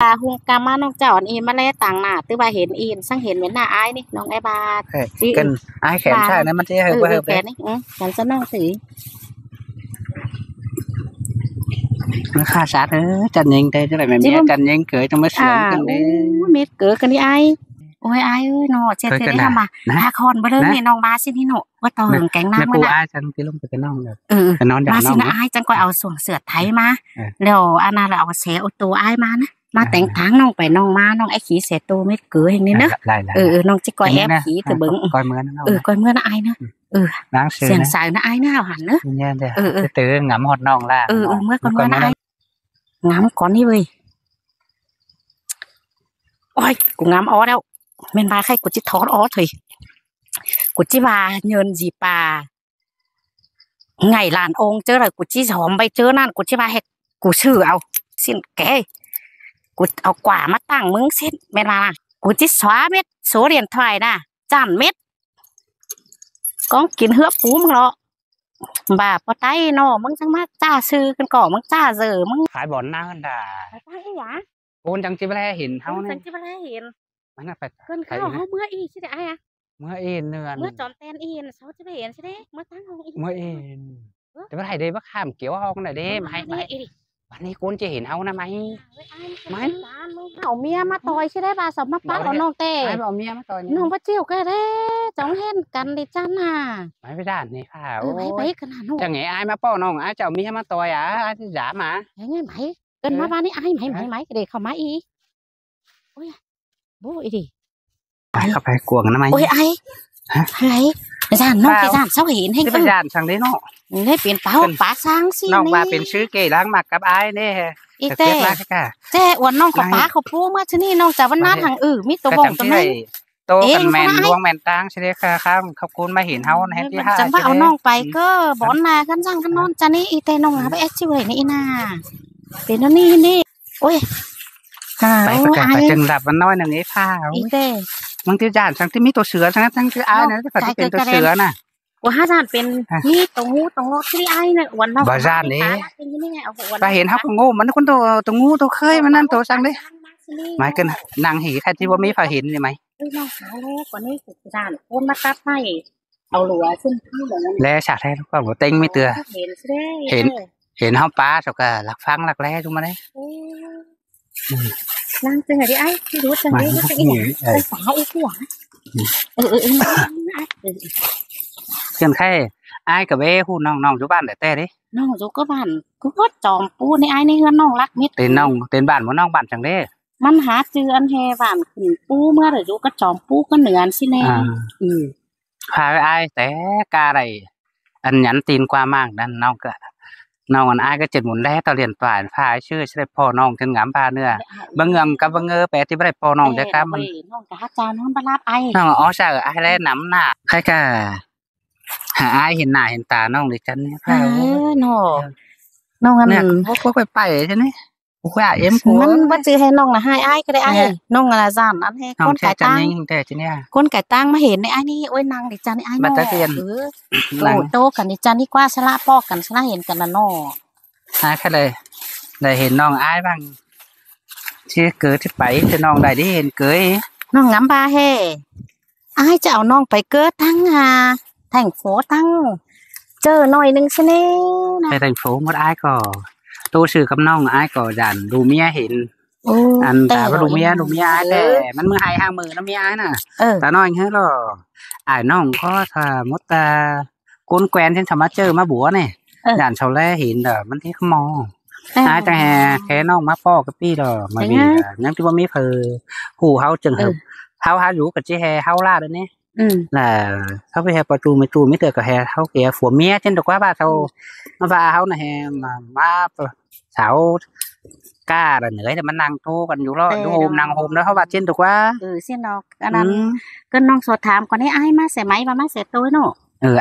hung cam áน้องเจ้าอันอีมาแลต่างหน้าตื้อบ่าเห็นอีนสังเห็นเหมือนหน้าอ้ายนี่น้องไอ้บาดกันอ้ายแขนใช่นะมันจะเหิบเหิบแขนนี่ฉันจะนั่งสีมันค่าsátจันยิงเต้จะไหนแม่จันยิงเกิดtrong mấy sườnกันđấyเม็ดเกิดกันนี่aiโอ้ยai ơi nó chết thế đấy mà ha con bữa đâyน้องมาสินี่หนูว่าต่อหึงแกงน้ำมันน่ะจันที่ลงไปกันน้องเลยมาสินะอ้ายจังก็เอาส่วนเสือไทยมาแล้วอันนั้นเราเอาเสเอาตัวอ้ายมานะมาแต่งทางน้องไปน้องมาน้องไอ้ขี้เสตัวเม็ดเกลืออย่างนี้นะน้องจิก้อยแอบขี้ถือบึ้งก้อยเมื่อนะก้อยเมื่อนะอ้ายนะเสียงสายนะอ้ายนะเอาหันนะตื่นngắm hotน้องล่ะเมื่อก่อนเมื่อนะอ้ายงามก่อนนี่เว้ยโอ้ยกูงามอ้อแล้วเมนบาใครกูจิทอดอ้อเถอะกูจิบาเงินจีปาไงลานองเจอเลยกูจิหอมไปเจอนั่นกูจิบาเฮ็ดกูชื่อเอาสิ้นแกกูเอากว่ามาตั้งมึงสิ้นเมนบากูจิสวาเม็ดโซเรียนถอยนะจานเม็ดก้องกินเหือปูมึงเหรอบาปะไตนอมึงจังมาจ้าซื้อกันก่อมึงจ้าเจอมึงขายบ่อนหน้ากันด่าไปหวะโอนจังจิบแลเห็นเขาเนี่ยจังจิบแลเห็นมันน่ะไปเกินข้าวเขาเมื่ออีใช่ไหมอ่ะเมื่อเอ็นเนือนเมื่อจอมแตนอีนเขาจะไปเห็นใช่ไหมเมื่อตั้งห้องอีเมื่อเอ็นแต่ว่าไทยได้ว่าข้ามเกี่ยวห้องไหนเด้มาให้วันนี้กูจะเห็นเขานะไหมไม่เอาเมียมาต่อยใช่ไหมบาสมมาป้าเอาน้องเต้เอาเมียมาต่อยน้องพระเจ้าก็ได้จ้องเห็นกันดิจ้าน่ะไม่ได้นี่ค่ะไม่ขนาดนู้นจะไงไอ้มาป้อน้องไอ้เจ้าเมียมาต่อยไอ้ที่จ๋ามาไงไหมเกินมาบ้านนี้ไอ้ไหมเด็กเขามาอีโอ้ยบูอีดิไปเข้าไปกวงนะไหมโอ้ยไอ้จานน้องจานเสาเห็นให้ก็จานสั่งได้เนาะได้เปลี่ยนเป้าป้าสร้างสิน้องมาเป็นชื่อเก๋ล้างหมักกับไอ้เนี่ยอีเต้วันน้องกับป้าเขาพูดมาที่นี่น้องจากวันนั้นทางมิตรบงตรงนี้โตกันแมนดวงแมนตังใช่ไหมค่ะข้าวขอบคุณมาเห็นเขาในที่ห้าจังว่าเอาน้องไปก็บอนนากันจังกันนอนจานี่อีเต้น้องหาไปเอ็กซ์ชิวเลยนี่น่าเป็นนี่โอ้ยไปจึงดับมันน้อยหนึ่งไอ้ผ้าอีเต้บางทีจานทั้งที่มีตัวเสือทั้งที่ไอ้นะที่เขาเป็นตัวเสือน่ะว่าจานเป็นนี่ตรงงูตรงที่ไอ้เนี่ยวันน้องบาจานนี้ไปเห็นเขาก็งูมันคนตัวงูตัวเคยมันนั่นตัวสั่งดิหมายกันนางหีใครที่ว่ามีฝ่ายเห็นใช่ไหมน้องสาวแล้วกว่านี้จานคนมาตัดให้เอาหลัวซึ่งที่เหลือนั้นแล้วฉากแท้ก็หัวเต็งไม่เตือเห็นเขาป้าสักหลักฟังหลักแร่จุ่มมาได้นั่งจังไงดิไอ้ที่รู้จังเลยว่าจะอีกสาวอีกหัวเช่นแค่ไอ้กับเบ้หูน้องอยู่บ้านแต่แต่ดิน้องอยู่ก็บ้านก็จอมปูในไอ้ในเฮือนน้องรักมิดเต็นบ้านว่าน้องบ้านจังเด้มันหาเจือนแฮบ้านขึ้นปูเมื่อไหร่อยู่ก็จอมปูก็เหนือนสิแน่พาไอ้แต่กาอะไรอันยันตีนกว่ามากนั่นน้องอันไอ้ก็จิตหมุนแร่ต่อเรียนป่านพาชื่อใช่พ่อน้องจนงามพาเนื้อบางเงิงกับบางเงอแปะที่ไม่ได้พ่อน้องจะกล้ามันน้องกะจานน้องบลาบไอ้น้องอ๋อใช่ไอ้แล้วน้ำหนักใครกะหาไอ้เห็นหน้าเห็นตาน้องดิฉันเนี่ยน้องอันพวกไปใช่ไหมพวกเอ็มมันว่าจือให้น้องนะให้ไอ้ก็ได้ไอ้น้องอะไรจานนั้นให้คนไก่ตั้งคนไก่ตั้งมาเห็นในไอ้นี่โอ้ยนางดิฉันไอ้น้องโอ้โตกันดิฉันนี่กว่าสละปอกกันสละเห็นกันนะน้องไอ้แค่เลยได้เห็นน้องไอ้บ้างชื่อเกิดที่ไปจะน้องได้เห็นเกยน้องงามบาเฮไอ้จะเอาน้องไปเกิดทั้งthành phố tăng chờ nồiนึงใช่ไหมไปthành phốหมดไอ้ก็ตัวสื่อกับน้องไอ้ก็ยันดูเมียเห็นอันแต่ว่าดูเมียไอ้แต่มันมือหายห่างมือน้ำเมียไอ้น่ะแต่น้อยเฮ้ยหรอไอ้น้องก็ถ้ามดตาโกนแกวนที่ทำมาเจอมาบัวเนี่ยยันชาวแรเห็นเด้อมันที่เขามองไอ้แต่แค่น้องมาป้อกับพี่เด้อมาบีนั่นที่ว่ามีเพอหูเขาจึงเหรอเขาหาอยู่กับเจ๊แฮเขาล่าด้วยเนี่ยlàเขาไปแห่ประตูไม่เจอกับแห่เขาเกี่ยผัวเมียเช่นเดียวกับว่าเขาว่าเขาน่ะแห่มาสาวกล้าเหนื่อยแต่มันนั่งโตกันอยู่แล้วอยู่โฮมนั่งโฮมแล้วเขาว่าเช่นเดียวกับเช่นดอกอันนั้นก็น้องสอบถามก่อนให้ไอ้มาใส่ไหมมาใส่ตัวเนาะ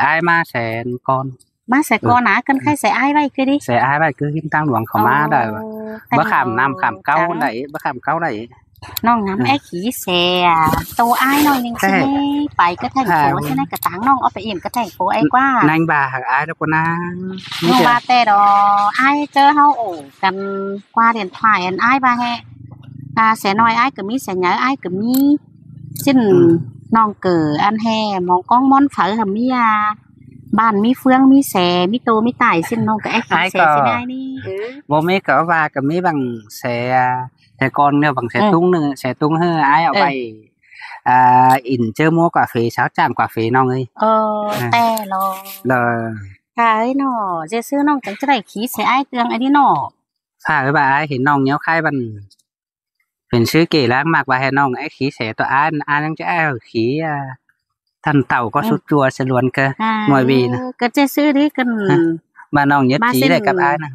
ไอ้มาใส่ก่อนมาใส่ก่อนนะกันใครใส่ไอ้ไว้คือดิใส่ไอ้ไว้คือกินตั้งหลวงเขามาได้บ่ขามน้ำขามเก้าได้บ่ขามเก้าได้น้องน้ำไอ้ขี้แสตัวไอ้น้อยนึงใช่ไหมไปก็แทงโผใช่ไหมกระตังน้องเอาไปเอี่ยมก็แทงโผไอ้กว่านางบาหักไอ้แล้วก็นะน้องบาแต่ดอไอ้เจอเฮาโอ้กันกว่าเรียนถ่ายอันไอ้บาแฮ แสน้อยไอ้ก็มีแสใหญ่ไอ้ก็มีสิ้นน้องเก๋ออันแห่มองกล้องม้อนเฝอทำมียาบ้านมีเฟืองมีแสมีโตมีไต่สิ้นน้องก็ไอ้ขี้แสสิได้นี่บ่มีก็ว่าก็มีบางแสแต่ก่อนเนี่ยบางแสตุ้งเฮ้อไอ้เอาไปอินเจอมัวกว่าเฟสาวจามกว่าเฟน้องเอ้ยแต่รอเลยค่ะไอ้หนอเจซื้อน้องจังจะได้ขี้ใส่ไอ้เตืองไอ้นี่หนอค่ะไอ้บ่าเห็นน้องเนี้ยค่ายบันเป็นชื่อเก๋ล้างมากว่าให้น้องไอ้ขี้เสตัวอ่านยังจะเอาขี้ท่านเต่าก็สุดจัวสลวนก็หน่วยบีนะก็จะซื้อที่กันบ้านน้องเย็ดจีได้กับอ้ายนะ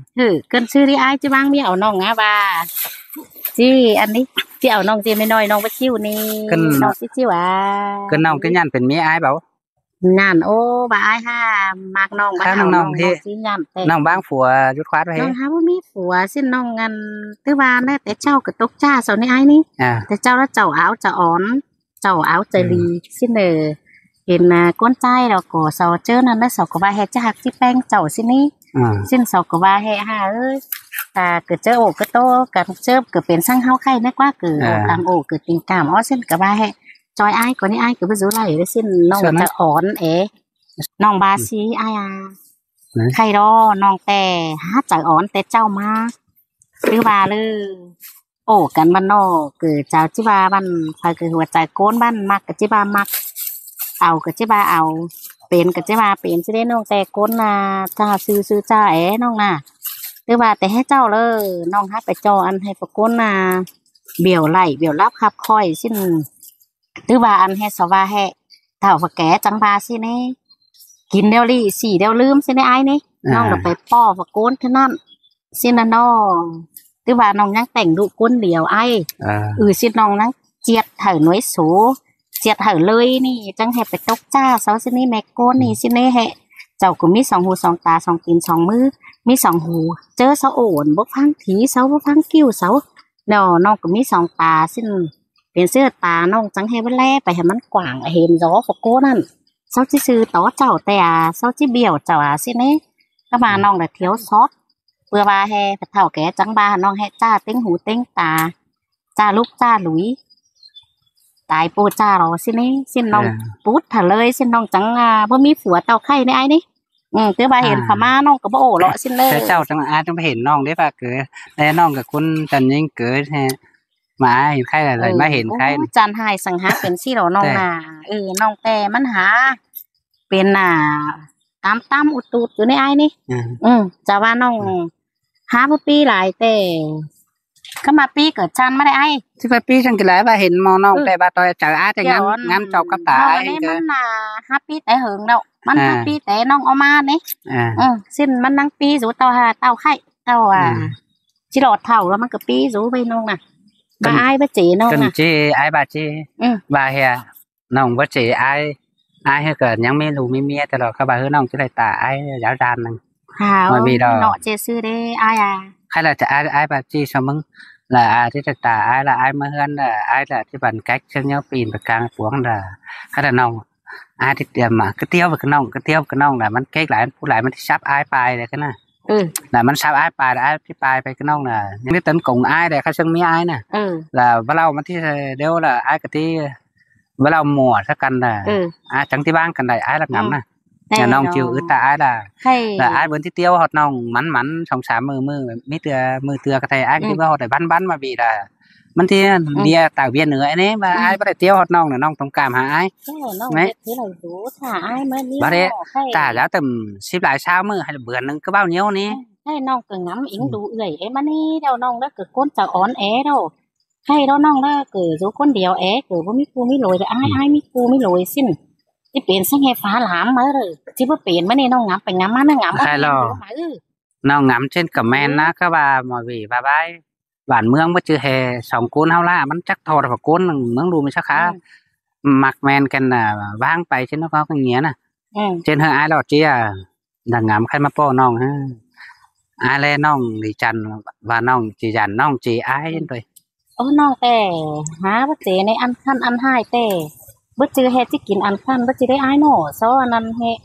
กันซื้อที่อ้ายจะบ้างมีเอาน้องนะบ่าจีอันนี้ที่เอาน้องจีไม่น้อยน้องไปชิวนี่น้องชิวก็น้องที่ยันเป็นเมียอ้ายเปล่านั่นโอ้บ่ายค่ะมากน้องบ้านน้องที่น้องบ้างผัวยุดคว้าไว้น้องฮะว่ามีผัวสิ้นน้องเงินตื้อว่าแน่แต่เจ้ากับตกจ้าสาวนี่ไอ้นี่แต่เจ้าแล้วเจ้าเอาจะอ่อนเจ้าเอาใจรีสิ้นเห็นก้นใจเราก็สาวเจอนั่นแล้วสาวก็ว่าแห่จะหักที่แป้งเจ้าสิ้นนี้สิ้นสาวก็ว่าแห่ฮะแต่เกิดเจอโอก็โตกับเจอเกิดเป็นสั่งเฮาไข่ไม่กว่าเกิดกลางโอเกิดติงกามอ้อสิ้นก็ว่าแห่จอยไอ้ก่อนนี้ไอ้ก็ไปรู้ไรได้สิ้นน้องจะอ่อนน้องบาซีไอ้ใครรอน้องแต่หาใจอ่อนแต่เจ้ามาหรือว่าเลยโอ้กันบ้านนอกเกิดเจ้าจิบาบ้านใครเกิดหัวใจโก้นบ้านมักกับจิบามักเอากับจิบาเอาเป็นกับจิบาเป็นสิได้น้องแต่โก้นน่ะจ้าซื้อจ้าน้องน่ะหรือว่าแต่ให้เจ้าเลยน้องให้ไปจออันให้ประก้นน่ะเบี่ยวไหลเบี่ยวรับขับคอยสิ้นหรือว่าอันให้สว่าให้เท่าแก่จังบาสิเนี่ยกินเดวลี่สี่เดวลืมสิเนี่ยไอ้นี่น้องเราไปป้อประก้นเท่านั้นสินะน้องหรือว่าน้องยังแต่งดูก้นเดียวไอ้สิน้องนั่งเจียดเถอะน้อยสูเจียดเถอะเลยนี่จังให้ไปตกจ้าเสาสินี่แม่ก้นนี่สิเนี่ยให้เจ้าก็มีสองหูสองตาสองตีนสองมือมีสองหูเจอเสาโอนบกพังถีเสาบกพังกิ้วเสาเนาะน้องก็มีสองตาสิ้นเป็นเสื้อตาน้องจังให้มันแล่ไปให้มันกว้างเห็นร้อฝักโก้นั่นเสาที่ซื้อต่อเจ้าแต่เสาที่เบี้ยวเจ้าสิเนี่ยก็มาน้องแต่เที่ยวซอสเพื่อว่าให้เท่าแก่จังบ้าน้องให้จ้าเต็งหูเต็งตาจ้าลูกจ้าหลุยตายปูจ้ารอสิเนี่ยสิน้องปูดถเลยสิน้องจังเพราะมีผัวเต่าไข่ในไอ้นี่เพื่อว่าเห็นพม่าน้องก็บ่โอ้เลาะสิเลยเจ้าจังจังไปเห็นน้องได้ป่ะเกิดแล้วน้องกับคุณจันยิ่งเกิดฮะมาเห็นใครอะไรมาเห็นใครจันหายสังหาเป็นซี่เราน้องน่ะน้องแต่มันหาเป็นตามอุดตูดอยู่ในไอ้นี่จะว่าน้องหาปีหลายแต่ก็มาปีเกิดจันไม่ได้ไอ้ที่ปีจังกี่หลายว่าเห็นมองน้องแต่บาตอยจ่าแต่งั้นจบกับตาไอ้มันห้าปีแต่หึงเนาะมันห้าปีแต่น้องเอามาเนี่ยสิ้นมันนั่งปีสูเต่าเต่าไข่เต่าชิลอดเท่าแล้วมันก็ปีสูไปน้องน่ะบาไอ้บาจีน้องน่ะจีไอ้บาจีบาเฮียน้องบาจีไอ้เกิดยังไม่รู้ไม่เมียแต่เราเขาบาเฮ้น้องจะได้ตาไอ้ยาวดานนึงมาบีดอกเนาะเจซื้อได้ไอ้ใครล่ะจะไอ้บาจีสมึงlàที่จะตาไอ้ละไอ้เมื่อเฮือนไอ้ละที่บันกักเชิงเนี้ยปีนไปกลางปวงละขนาดน้องไอ้ที่เตรียมมาก็เตี้ยวไปกับน้องละมันเก๊กหลายผู้หลายมันชับไอ้ปลายเลยกันนะlàมันชับไอ้ปลายไอ้ที่ปลายไปกับน้องน่ะยังได้ตันกงไอ้เลยเขาเชิงมีไอ้น่ะlàว่าเรามันที่เดียวlàไอ้กับที่ว่าเราหมวดสักกันน่ะจังที่บ้านกันได้ไอ้ละงำน่ะnhà nong chiều ướt ta là ai bữa tiếp tiêu hoạt nong mắn sòng sám mưa mưa tưa cái thầy ai đi vào hoạt để bắn mà bị làมันที่เดียต่างเวียนเหนือไอ้นี่มาไอ้บ่ได้เตี้ยวฮอดน้องน่ะน้องต้องการหาไอ้แม่ที่เรารู้ถ้าไอ้มานี่บ่ได้ตาแล้วแต่10หลายเช้ามื้อให้เบื่อนึงก็bao nhiêuนี้ให้น้องก็ngắmอิงดูเอื้อยไอ้มานี่เดี๋ยวน้องแล้วก็คนจะอ่อนแอเด้อให้เด้อน้องแล้วก็อยู่คนเดียวแอก็บ่มีกูมีลอยแต่ไอ้มีกูมีลอยสิ้นที่เปลี่ยนสังเกตฟ้าหลามมาเลยที่ว่าเปลี่ยนมาเนี่ยน้องงามไปงามมาน้องงามใช่หรอน้องงามเช่นกับแมนนะก็ว่าหมอวีบายบายบ้านเมืองว่าชื่อแห่สองกูนเฮาล่ะมันจักทอดกับกูนเมืองดูมันชักขามักแมนกันน่ะวางไปเช่นน้องเขาอย่างเงี้ยน่ะเช่นเฮอไอ้หลอดเจี๊ยดังงามใครมาป้อน้องฮะไอ้เล่น้องดิจันว่าน้องจีจันน้องจีไอ้ยันเลยน้องแต่หาว่าเจในอันขั้นอันให้แต่บ่จือเฮ็ดที่กินอันคันบ่จือได้อ้ายโน่ซออันนั้นเฮ็ด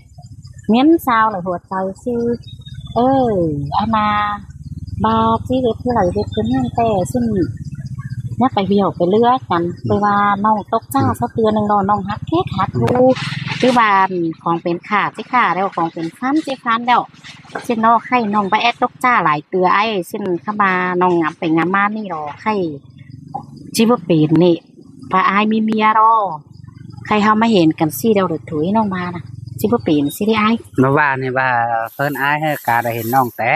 เมียนซาวเลยหัวใจซื่ออานาบาที่เฮ็ดที่ไหลเฮ็ดขึ้นนั่นแต่ซึ่ง เนี่ยไปเหี่ยวไปเลือกกันไปว่าน้องตกจ้าสักเตือนหนึ่งน้องฮักแค่ขาดทูคือว่าของเป็นขาดที่ขาดแล้วของเป็นฟันที่ฟันแล้วเช่นน้องไข่น้องไปแอดตกจ้าหลายเตือไอ้เช่นเข้ามาน้องงับไปงามมานี่รอไข่ชีวปีนนี่ปลาไอ้มีเมียรอใครเขาไม่เห็นกันซี่เดียวเดือดถุยน้องมานะชีวปีนซี่ได้ไอ้เมื่อวานนี่ว่าเพิ่นอ้ายให้การได้เห็นน้องแต่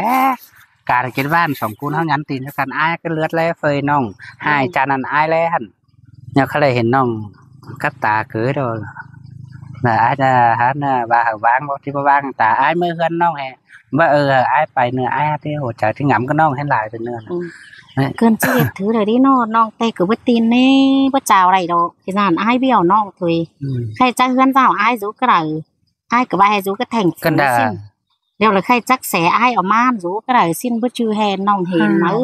การกินบ้านสองคูณเท่านั้นตีนกันอ้ายก็เลือดแล้วเฟยน้องหายจานันอ้ายแล้วหันเนี่ยเขาเลยเห็นน้องกับตาเกือโดนน่ะอ้ายจะฮันน่ะว่าวางบ่ที่บ่วางตาอ้ายมือเฮือนน้องแฮว่าอ้ายไปเนื้ออ้ายที่โหใจที่งำก็น้องให้หลายเป็นเนื้อเกินเจ็ดถือเลยดิน้องเตะกับวัตีนนี่ว่าเจ้าอะไรดอกที่นั่นอ้ายเบี้ยวน้องถุยใครจะเฮือนเจ้าอ้ายรู้ก็ได้อ้ายกับว่าให้รู้ก็แทงสิ้นเดี๋ยวเลยใครจักแสอ้ายเอามารู้ก็ได้สิ้นเพื่อชื่อแฮนน้องเห็นมั้ย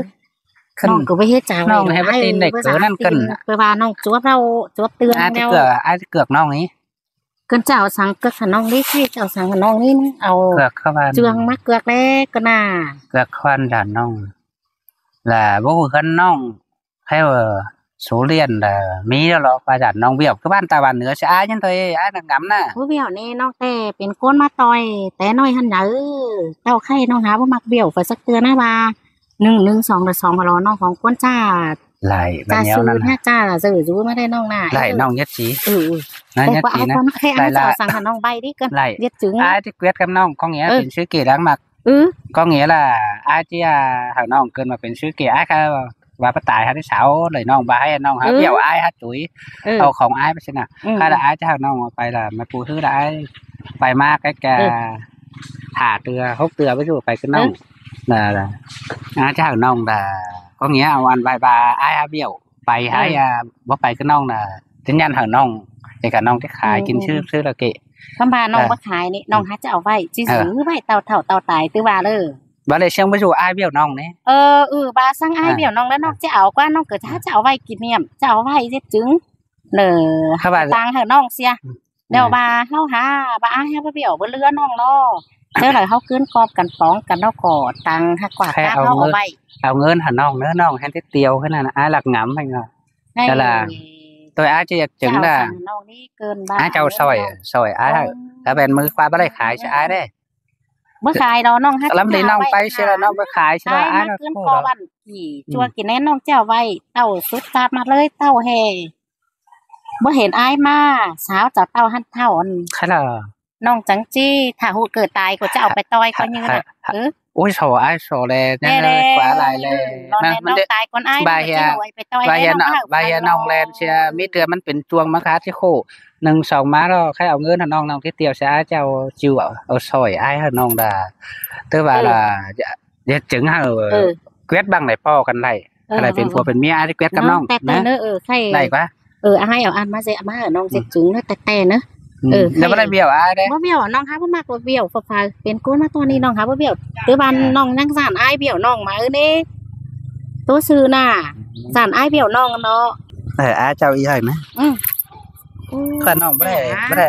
น้องก็ไปเฮ็ดเจ้าน้องให้วัตีนเด็กเกิดนั่นกันไปว่าน้องจวบเราจวบเตือนแล้วอ้ายเกือกน้องนี้เกินเจ้าสังเกือกขนองนี่ที่เจ้าสังขนองนี่เอาเกือกเข้ามาเจืองมาเกือกแล้วก็น่าเกือกควันด่านน้องlà bố khăn nong hay là số liền là mỹ đó lo và giản nong biểu các bạn ta bàn nữa sẽ ai nhân thôi ai là ngắm nè bố biểu nèน้องแต่เป็นคนมาต่อยแต่น้อยหันเนอเจ้าไข่น้องหาว่ามักเบี่ยวไปสักเตือนนะว่า1 1 2 2มารอน้องของคนจ้าlạiจ้าซื้อเนี่ยจ้าซื้อรู้ไม่ได้น้องน่ะlạiน้องnhất tríแต่ว่าไอ้คนแค่ไอ้เจ้าสั่งขนมใบดิกันยึดถึงไอ้ที่เกลียดกับน้องcó nghĩaเป็นชื่อเกี่ยงมักcó nghĩa là ai chứ hàng non cơn màเป็นชื่อเกี่ยไอ้ค่ะว่าป้าตายฮะที่เสาเลยน้องบายน้องฮะเดี่ยวไอ้ฮะจุ๋ยเอาของไอ้ไปใช่น่ะถ้าได้ไอ้จะhàngน้องไปlàมาปูthứได้ไปมากcái kè thả từa hút từa ví dụไปcáiน้องlà aiจะhàngน้องlà có nghĩaเอาอันbài bà aiฮะเดี่ยวไปให้ว่าไปcáiน้องlà tính nhân hàngน้องแต่กับน้องที่ขายกินชื่อละเกะคำบาน้องมาขายนี่น้องหาจะเอาไว้จีสือไว้เต่าตายตื้อว่าเลยบ้านเลยเชียงไปสู่ไอ้เบี้ยวน้องเนี่ยบาสั่งไอ้เบี้ยวน้องแล้วน้องจะเอากว่าน้องเกิดจะเอาไว้กินเนี่ยจะเอาไว้เจ็ดจึงเนอตังเหอะน้องเสียเดี๋ยวบาเข้าหาบาให้เบี้ยวบนเรือน้องเนาะเดี๋ยวหน่อยเขาขึ้นกอบกันฟ้องกันน้องก่อตังหักกว่าก้าเขาเอาไว้เอาเงินหาน้องเนื้อน้องแค่ที่เตียวแค่นั้นไอ้หลักงำไปเงาแต่ละtôi ai chỉ chứng là ai châu soi ai cả bên mới qua bên đây khải cho ai đấy mới khải đó nong hát lắm thì nong tay sẽ là nong mới khải cho ai nóขึ้นคอบันกี่ชัวกินแน่น้องเจ้าไว้เต้าสุดตามาเลยเต้าแห่เมื่อเห็นไอ้มาสาวจะเต้าหันเท่าอันใช่หรอน้องจังจี้ถ้าหูเกิดตายก็จะเอาไปต่อยก็ยืนโอ้ยโซ่ไอ้โซ่เลยนั่นเลยกว่าอะไรเลยนั่นมันตายคนไอ้ใบเฮียใบเฮียน้องแลนเชียมิเตือมันเป็นจวงมะขามที่โค1 2ม้าเราแค่เอาเงินน้องที่เตียวsẽเจ้าจิวเอาสอยไอ้น้องด่าtức là để chứng hả quyết bằng này poกันไรอะไรเป็นผัวเป็นเมียไอ้quyếtกับน้องนะไรกว่าไอ้เอาอันมาเสียมาน้องเสียจึงเนอะแต่เนอะแล้วไม่ได้เบี้ยวไอ้เด้ว่าเบี้ยวน้องหาบ่มากว่าเบี้ยวฝ่ายเป็นก้นมาตัวนี้น้องหาบ่เบี้ยวตื้อบ้านน้องยังสานไอ้เบี้ยวน้องมานี่ตัวซื้อน่ะสานไอ้เบี้ยวน้องเนาะไอ้เจ้าอีใช่ไหมก็น้องไม่ได้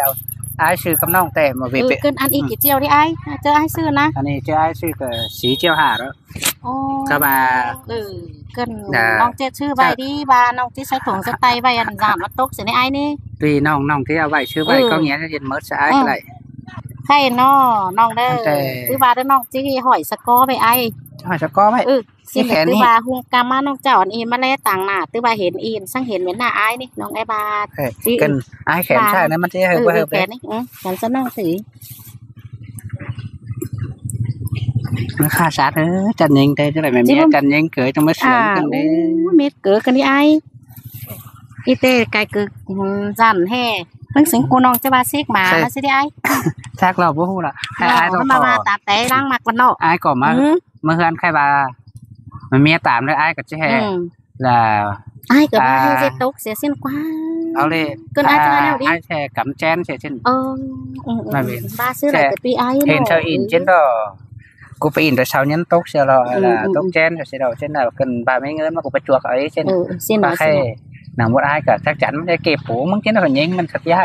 เอาไอ้ซื้อกับน้องแต่มาเว็บเกินอันอีกกี่เจียวที่ไอ้เจอไอ้ซื้อนะอันนี้เจอไอ้ซื้อกับสีเจียวหาแล้วก็มาเกินน้องเจ๊ชื่อใบดีบาน้องที่ใช้ถุงสไตล์ใบอันสามมาตกเสียในไอ้นี่tuyน้องที่เอาใบชื่อใบก็เงี้ยจะเห็นเมิร์ดไอ้ไรใช่น้องเด้อคือบาได้น้องจี้หอยสกอไปไอ้หอยสกอไหมสิคือบาหุงกามาน้องเจ้าอันอีมาเล่ต่างหน้าตื้อบาเห็นอีนสั่งเห็นเหมือนหน้าไอ้นี่น้องไอ้บากันไอ้แขนใช่นะมันจะเแขนนี่แขนจะน้องสีnó khá sát chân nhanh thế chứ lại mẹ chân nhanh cưới trong mấy sướngกันđấy mệt cướiกันđi ai y tê cái cứ dàn hèทั้งสิงกูน้องจะบาเซ็กมาสิได้ไอ้ซักเราบ่ฮู้ล่ะไอ้ต้องมาตาแต่ล้างมักวันเนาะไอ้ก็มาเมื่อเฮือนใครบามันเมียตามเลยไอ้ก็จะแห่là ไอ้ก็มาให้เจ็ดตกเสียเส้นกว่าเอาเลยเกินไอ้จะมาแล้วดิไอ้แช่กำแจนเสียเช่นบาซื้ออะไรกับปีไอ้เห็นเธออินเช่นดอกูไปอินแต่เช้านี้ตกเสียแล้วตกแจนเสียแล้วเช่นน่ะเกินบาไม่เงินมากูไปจวกไอ้เช่นบาแค่หนังวัดไอ้ก็chắc chắnจะเก็บปูมึงกินแล้วยิงมันสักยา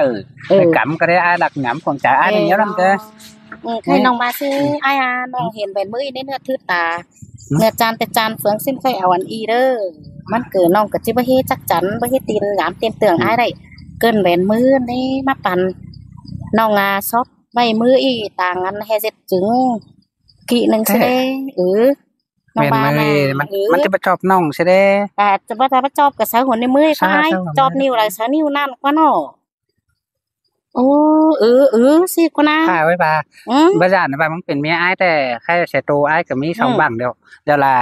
กำก็ได้ไอ้หลักหนำของจ่าไอ้เนี่ยนั่นก็ใครน้องบาซื้อไอ้น้องเห็นเป็นมือนี่เนื้อทื่อตาเนื้อจานแต่จานเฟืองสิ้นไฟเอาอันอีเด้อ มันเกิดน้องก็จิบ่เฮ็ดจักจันบ่เฮ็ดตีนงามเต็มเตืองอ้ายได้เกินแหวนมือนี่มาปั่นน้องซอบใบมืออีต่างกันให้เสร็จจึงกี่นึงสิได้น้องบ้านมันจะประจอบน้องใช่เด้แต่จะบ่ถ้าประจอบกับสาวหัวในมือก็อ้ายจอบนิ้วหลายสาวนิ้วนั่นกว่าน้อโอ้สิกว่านะไว้ป่ะบ่ย่านนะป่ะมันเป็นเมียอ้ายแต่แค่ใช้ตัวอ้ายก็มี2บังเดียวล่ะ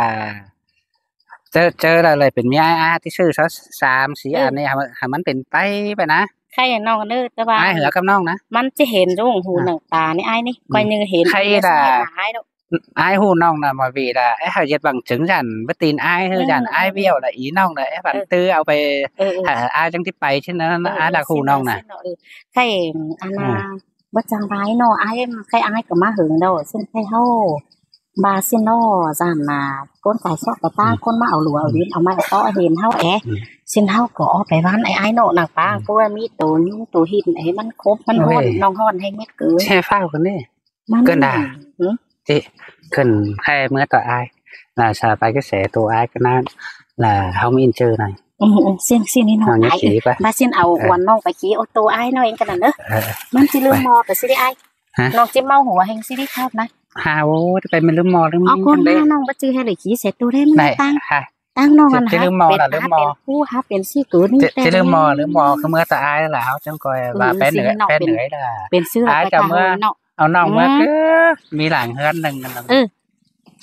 เจออะไรเป็นเมียอ้ายที่ชื่อซะ3-4อันนี้ให้มันเป็นไปนะใครน้องเด้อแต่ว่าอ้ายเหือกับน้องนะมันจะเห็นตรงหูหนังตานี่อ้ายนี่ก็ยังเห็นใครล่ะอ้ายหูน้องน่ะมาวีล่ะไอ้เฮาเฮ็ดบังจึงจันบ่ตีนอ้ายเฮือจันอ้ายเบี้ยวล่ะอีน้องน่ะไอ้บันตื้อเอาไปอ้ายจังที่ไปซั่นนั้นอ้ายล่ะหูน้องน่ะใครอันน่ะบ่จังไดเนาะอ้ายใครอ้ายก็มาหึงดอกซึ่งใครเฮาบาซิโนจันน่ะก้นไก่ซอกกะตาคนมาเอาหลัวเอาดินเอามาเอาเห็นเฮาสินเฮาก็ไปบ้านไอ้เนาะนางป้าเพราะว่ามีตัวยุ่งตัวหินไอ้มันครบมันฮ้อนน้องฮ้อนให้เม็ดเกินแช่ฟ้าวกันนี่เกินด่าจิขึ้นแค่เมื่อต่ออ้ายน่ะชาไปก็แสตัวอ้ายก็นั่นlà không in chơi này xin đi nói ba xinเอาวันน้องไปขี่ô tô ai nói anh cái này nữaมันสิลืมมอแต่สิได้aiน้องจิเมาหัวแห่งสิได้ครับนะโอ้ไปมันลืมมอลืมเอาคนน้องบ่จื้อให้เลยขี่เสร็จตัวได้มันตั้งน้องกันฮะเป็นผู้ฮะเป็นซี่กูนี่แต่จะลืมมอคือเมื่อต่ออ้ายแล้วจังก่อยว่าไปเหนือล่ะเป็นซื้อแล้วจะเมื่อเอาน้องเมื่อคือมีหลังเฮือนนึงกัน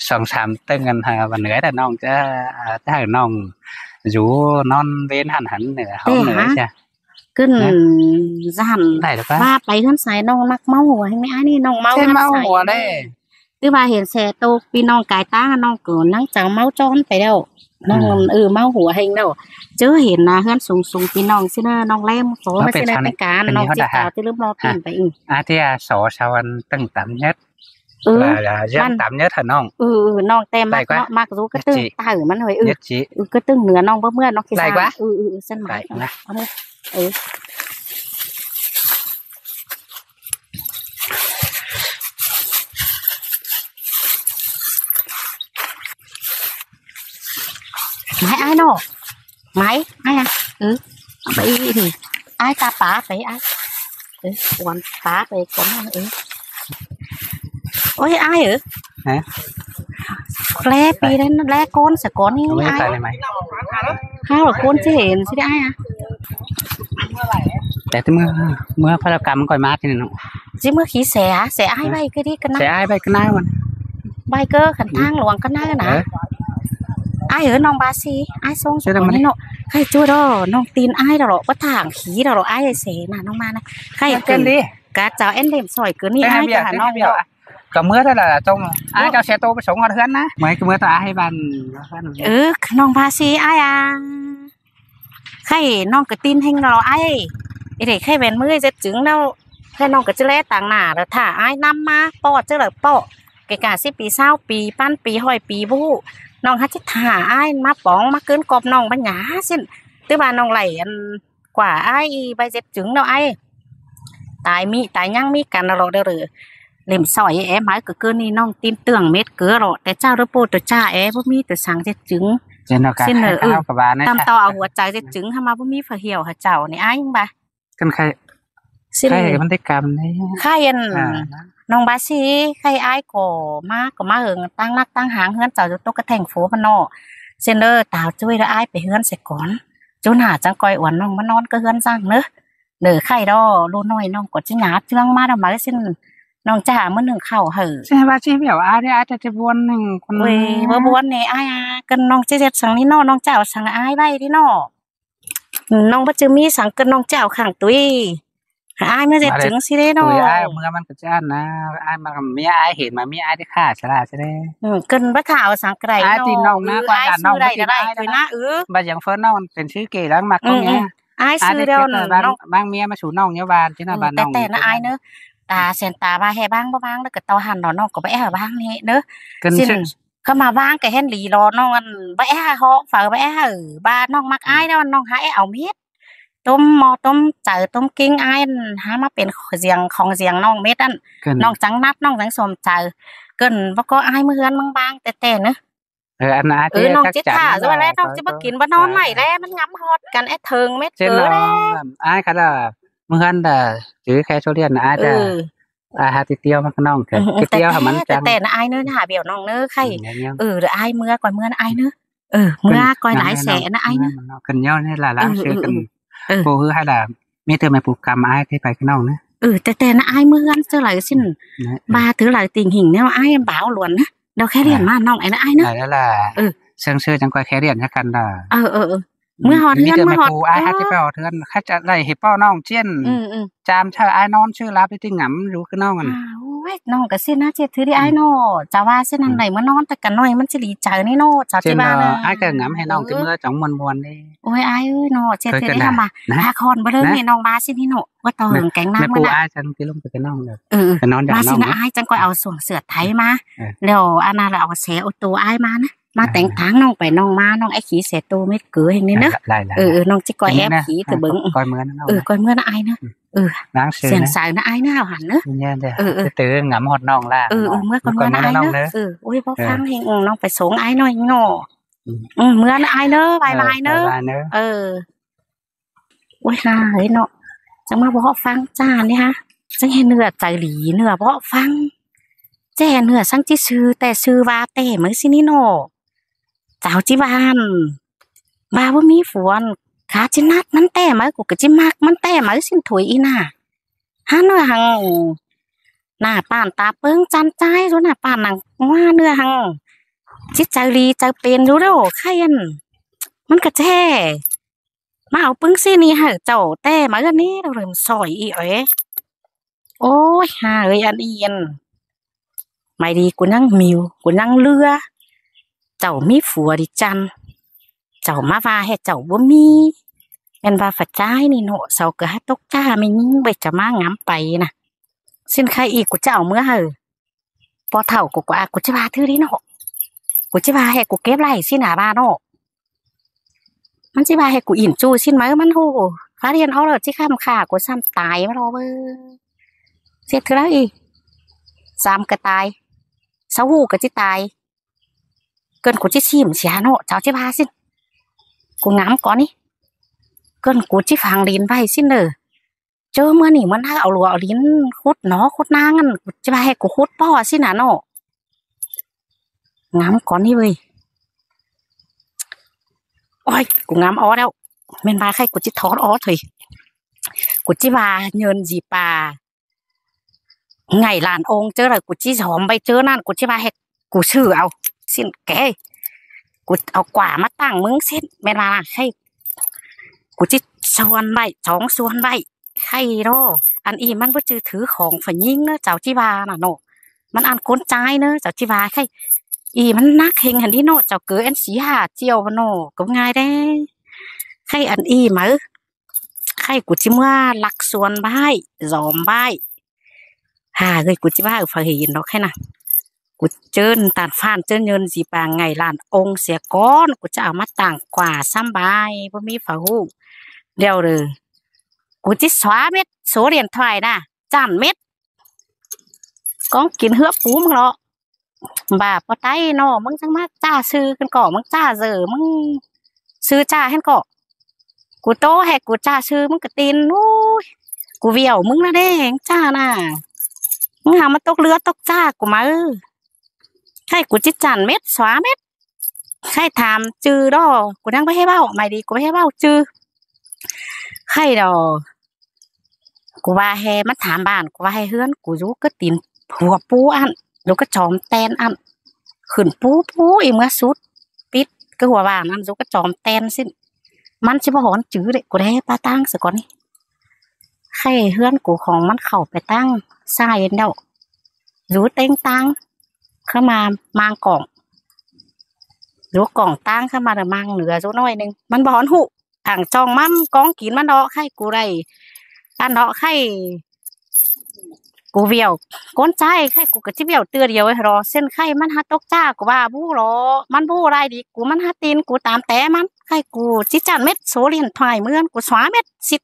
2-3 ตึงกันหาวันเหนือแต่น้องจะให้น้องอยู่นอนเว้นหันเหนือเขาเหนือใช่ขึ้นจะหันว่าไปขึ้นสายน้องนักเมาหัวให้ไม่อ้นี่น้องเมาหัวได้คือว่าเห็นแซ่โตพี่น้องกายตาน้องเกินนั่งจังเมาจอนไปแล้วน้องเมาหัวเฮงแล้วเจอเห็นนะเฮือนสูงพี่น้องซิเนอน้องแลมโสไม่ใช่ในการน้องจิตตาที่ลืมรอปีนไปอีกที่สอชาวันตั้งต่ำnhất là dân tạm nhất hảน้องน้องแต่มากรู้ก็ตึ้งตามันเลยก็ตึ้งเหนือน้องเมื่อน้องคิดว่าเส้นหมายนะไม้ไอ้เนาะไม้ไอ้ไปดิไอ้ตาป๋าไปไอ้วันป๋าไปก่อนโอ้ยai lé pi đấy nó lé con sẽ con đi ai hai là con chứ hiện chứ aiแต่เมื่อพระกรรมก่อยมาที่นี่เนาะchứเมื่อขี้sẽ ai bay cái đi cái sẽ ai bay cái nàoมัน bay cơ khẩn thang luồng cái nào nè ai ở nong ba xí ai xong rồi nọ hay chưa đó nong tin ai đó có thẳng khí đó ai sẽ là nong ma này hay tên đi cá cháo em đem sỏi cứ ní ai cả nongก็เมื่อถ้าlà trong ai cho xe tôไปส่งhọ hơnนะmấy cáiเมื่อตาให้บ้านน้องภาษีaiใครน้องก็ตีนให้เราไอ้เด็กใครเป็นมือจะจึงเราใครน้องก็จะเล่ต่างหน้าแล้วถ้าไอ้นำมาปอดเจอเลยปอดแก่10 ปี20 ปีปั้นปี100 ปีบู้น้องฮัจิถ่าไอ้มาป๋องมาเกินกบน้องปัญญาสิ้นตื้อบ้านน้องไหลอันกว่าไอ้ใบเจ็ดจึงเราไอ้ตายยังมีกันเราเด้อหรือเล่มสอยหมายก็เกินนี่น้องตีนเตืองเม็ดเกลือหรอแต่เจ้าระโปตัวจ้าพวกมีแต่สั่งเจ็ดจึงเส้นเหนือตามต่อเอาหัวใจเจ็ดจึงทำมาพวกมีฝาเหี่ยวหาเจ้านี่อ้ายยังบ่กันใครมันได้กรรมนี่ใครยันน้องบาซีใครอ้ายก็มาเหิงตั้งรักตั้งหางเฮือนเจ้าจะตกกระแทงโฟมันนอเส้นเด้อตาวช่วยแล้วอ้ายไปเฮือนเสร็จก่อนจุนหาจังก้อยอ้วนน้องมานอนก็เฮือนจังเนอะเด้อใครดอรู้น้อยน้องกดจิหยาเจืองมาดอกมาเส้นน้องจ่าเมื่อหนึ่งเข่าเหอะใช่ป่ะใช่เปล่าได้จะบวนหนึ่งคนเมื่อบวนเนี่ยกันน้องเจ็ดสั่งนี่นอน้องเจ้าสั่งอ้ายใบที่นอน้องปัจจุมีสั่งกันน้องเจ้าขังตุ้ยอ้ายเมื่อเจ็ดถึงสิได้นออ้ายเมื่อมันก็จะนะอ้ายมามีอ้ายเห็นมามีอ้ายได้ฆ่าใช่ไหมใช่ไหมกันบัดข่าวสั่งไก่อ้ายตีน้องนะกว่าการน้องได้คือนะบัดอย่างเฟิร์นน้องเป็นชื่อเก๋แล้วมาตรงนี้อ้ายซื้อเดียวน้องบางเมียมาสู่น้องเนี่ยบ้านที่หน้าบ้านน้องแต่นะอ้ายเนอะตาเส้นตาบาแห่บ้างบ้างแล้วก็เตาหันน้องก็ไปแห่บ้างนี่เนอะสิ้นเข้ามาบ้างก็เห็นหลีรอน้องอันไปแห่เหาะฝากไปแห่บ้านน้องมักอ้ายแล้วน้องหาเอาเม็ดต้มหม้อต้มเจอต้มกิ้งอ้ายหามาเป็นเสียงของเสียงน้องเม็ดอันน้องจังนัดน้องจังสมเจอเกินว่าก็อ้ายเมื่อเฮือนบางแต่เนอะ อันนั้นน้องจิตท่าจะว่าแล้วน้องจะมากินบ้านนอนใหม่แล้วมันง้ำฮอดกันไอ้เถิงเม็ดเกลือแล้วอ้ายก็ละเมื่อกันถือแค่โซเดียนอ้ายจะหาติเตียวมันก็น้องเตียวมันแต่นะอ้ายเนื้อหาเบี่ยวน้องเนื้อไข่เดี๋ยวอ้ายเมื่อก่อนเมื่ออ้ายเนื้อเมื่อก่อนหลายแสนนะอ้ายเนื้อกันย่อนี่แหละล้างเชื้อกันโบคือให้ละมีเธอมาปลูกกรรมอ้ายที่ไปข้างนอกนะแต่นะอ้ายเมื่อกันเจอหลายสิ้นบาถือหลายติ่งหิ่งเนี่ยอ้ายบ่าวล้วนนะเราแค่เรียนมาน้องไอ้นะอ้ายเนื้อนั่นแหละเชิงเชื่อจังก้อยแค่เรียนแค่กันเมื่อหอดเทือนเมื่อหอดอ้ายฮัทที่ไปหอดเทือนข้าจะได้เห็บเป้าน้องเจียนจามเธออ้ายนอนชื่อรับที่หงำรู้คือน้องกันน้องก็สินะเจ็ดถือที่อ้ายโน่จะว่าเส้นนั้นไหนเมื่อนอนแต่กันน้อยมันจะดีใจนี่โน่จะที่บ้านนะอ้ายก็หงำให้น้องที่เมื่อจังมวนนี่โอ้ยอ้ายโน่เจ็ดถือได้ทำมาอาคอนบ่เริ่มให้น้องมาสินี่โน่ว่าต่อหึงแกงน้ำมันอ้ายจังที่ลงไปกับน้องเลยนอนมาสินะอ้ายจังก็เอาส่วนเสือไทยมาแล้วอาณาเราเอาเสเอาตัวอ้ายมานะมาแต่งทางน้องไปน้องมาน้องไอ้ขี้เสตัวเม็ดเกลืออย่างนี้เนอะน้องจิก้อยแอบขี้ถือบึ้งก้อยเมื่อนะก้อยเมื่อนะไอ้เนอะเสียงสายนะไอ้เนอะเอาหันเนอะตื่นหงำหดน้องล่ะเมื่อก้อยเมื่อนะไอ้เนอะโอ้ยพอฟังเพลงน้องไปส่งไอ้หน่อยหน่อเมื่อนะไอ้เนอะบายเนอะโอ้ยฮ่าเฮ้ยเนาะจังมาบอกฟังจ้าเนี่ยฮะจังเห็นเนื้อใจหลีเนื้อบอกฟังแจ้เนื้อสังจิซื้อแต่ซื้อว่าแต่เหมือนสินี่โนเจ้าจิบานบาว่ามีฝวนขาจินัดมันแต่ไหมกูก็จิมากมันแต่ไหมสินถวยอีน่ะฮะเนื้อหังหน้าป่านตาเปิ้งจันใจรู้หน้าป่านหนังว่าเนื้อหังจิตใจรีใจเป็นรู้แล้วใครอันมันก็แท้มาเอาปึ้งซี่นี่เหรอเจ้าแต่ไหมอันนี้เราเริ่มสอยอีเอ๋โอ้ยฮะเอ้ยอันอีนไม่ดีกูนั่งมิวกูนั่งเรือเจ้ามีผัวดิจันเจ้ามาว่าให้เจ้าบ่มีเป็นว่าฝัดใจนี่โนเสาเกิดให้ตกจ้าไม่ยิ่งไปจะมางำไปนะสิ้นใครอีกกูจะเอาเมื่อเหรอพอเท่ากูว่ากูจะพาทื่อดิโนกูจะพาให้กูเก็บไรสิ้นหาบ้านโนมันจะพาให้กูอิ่มจูสิ้นไหมมันโหฟ้าเรียนเอาเลยที่ข้ามขากูซ้ำตายมาเราเบ้อเสียทื่อแล้วอีซ้ำก็ตายเสาหูก็จะตายเกินกูจะชิมเสียโนเจ้าจะพาสิ้นกูงำก่อนนี่เกินกูจะฟังดินไปสิ้นเด้อเจอเมื่อนี่มันถ้าเอาลัวเอาลิ้นคุดเนาะคุดนางกันกูจะพาให้กูคุดป้อสิ้นน่ะโนงำก่อนนี่เว้ยโอ้ยกูงำอ้อแล้วเมนบาใครกูจะถอนอ้อเถอะกูจะพาเงินจีปาไงลานองเจอเลยกูจะหอมไปเจอนั่นกูจะพาให้กูชื่อเอาสิ้นแกกูเอากว่ามาตั้งมึงสิ้นเมนบาให้กูจะชวนใบสองชวนใบให้รออันอีมันก็จือถือของฝันยิงเนอะเจ้าจีบาน่ะโนมันอันก้นใจเนอะเจ้าจีบาให้อีมันนักเฮงหันที่โนเจ้าเกิดอันสีหาเจียวโนก็ง่ายได้ให้อันอีมาให้กูจิเมื่อลักส่วนใบยอมใบเลยกูจิบ้าฝังเห็นเนาะแค่น่ะกูเจินตัดฟ้านเจินเงินสีปางไงล้านองเสียก้อนกูจะเอามาต่างกว่าซ้ำใบเพราะมีฝาหูเดียวเลยกูจิสวาเม็ดโสเรียนถอยน่ะจานเม็ดก้องกินเหือปูมึงเนาะบาปไตเนาะมึงจังมาจ้าซื้อกันก่อมึงจ้าเจอมึงซื้อจ้าให้ก่อกูโตให้กูจ้าซื้อมึงกระตินโอ้ยกูเวี่ยวมึงนะเด้งจ้าน่ะมึงหามาตกเรือตกจ้ากูมาใครกูจิจันเม็ดสวาเม็ดใครถามจือดอกูนั่งไปให้เบ้าไม่ดีกูไปให้เบ้าจือใครดอกูว่าให้มาถามบ้านกูว่าให้เฮือนกูรู้ก็ตีนผัวปูอันแล้วก็จอมแตนอันขึ้นปูอีเมื่อสุดปิดก็หัวบ้านอันรู้ก็จอมแตนสิ้นมันชิบะหอนจื้อเลยกูได้ปลาตั้งสักก่อนนี่ใครเฮือนกูของมันเข่าไปตั้งสายเดารู้เต็งตั้งเข้ามามางกล่องรู้กล่องตั้งเข้ามาเดี๋ยวมางเหนือรู้น้อยนึงมันบอนหุอ่างจองมั่มก้องกินมันดอกไข่กูได้อันดอกไข่กูเบี้ยวก้นใจไข่กูกะจิเบี้ยวเตือเดียวไอ้รอเส้นไข่มันหาตกจ้ากูว่าบู้รอมันบู้ไรดีกูมันหาตีนกูตามแต่มันไข่กูจิจันเม็ดโซเลียนถอยเมือนกูสวาเม็ดสิ